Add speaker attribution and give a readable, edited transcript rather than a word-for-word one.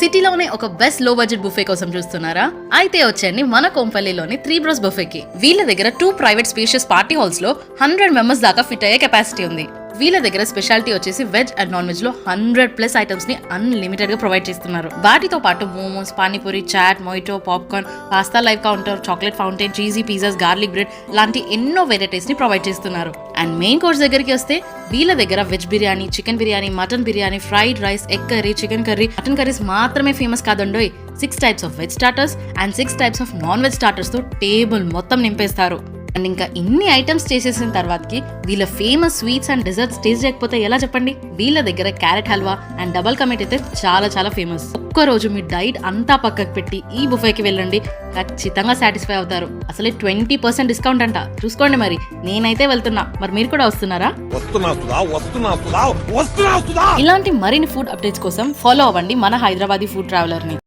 Speaker 1: సిటీలోనే ఒక బెస్ట్ లో బడ్జెట్ బుఫే కోసం చూస్తున్నారా? అయితే వచ్చేయండి మన కోంపల్లిలోని 3 Bros బుఫేకి. వీళ్ళ దగ్గర 2 ప్రైవేట్ స్పేషియస్ పార్టీ హాల్స్ లో 100 మెంబర్స్ దాకా ఫిట్ అయ్యే కెపాసిటీ ఉంది. వీళ్ళ దగ్గర స్పెషాలిటీ వచ్చేసి వెజ్ అండ్ నాన్ వెజ్ లో 100+ ఐటమ్స్ ని అన్లిమిటెడ్ గా ప్రొవైడ్ చేస్తున్నారు. వాటితో పాటు momos, panipuri, chaat, mojito, popcorn, pasta live counter, chocolate fountain, cheesy pizzas, garlic bread లాంటి ఎన్నో వెరైటీస్ ని ప్రొవైడ్ చేస్తున్నారు. అండ్ మెయిన్ కోర్స్ దగ్గరికి వస్తే వీళ్ళ దగ్గర veg biryani, chicken biryani, mutton biryani, fried rice, egg curry, chicken curry, mutton curries మాత్రమే ఫేమస్ కాదండోయ్. 6 types of veg starters and 6 types of non veg starters తో టేబుల్ మొత్తం నింపేస్తారు. అండ్ ఇంకా ఇన్ని ఐటమ్స్ చేసేసిన తర్వాతకి వీళ్ళ famous sweets and desserts taste చేయకపోతే ఎలా చెప్పండి? వీళ్ళ దగ్గర క్యారెట్ హల్వా అండ్ డబల్ కమిట్ అయితే చాలా ఫేమస్. ఒక్కరోజు మీ డైట్ అంతా పక్కకు పెట్టి ఈ బుఫేకి వెళ్ళండి, ఖచ్చితంగా సాటిస్ఫై అవుతారు. అసలే 20% డిస్కౌంట్ అంట. చూసుకోండి మరి. నేనైతే వెళ్తున్నా, మరి మీరు కూడా వస్తున్నారా? ఇలాంటి మరిన్ని ఫుడ్ అప్డేట్స్ కోసం ఫాలో అవ్వండి మన హైదరాబాదీ ఫుడ్ ట్రావెలర్ ని.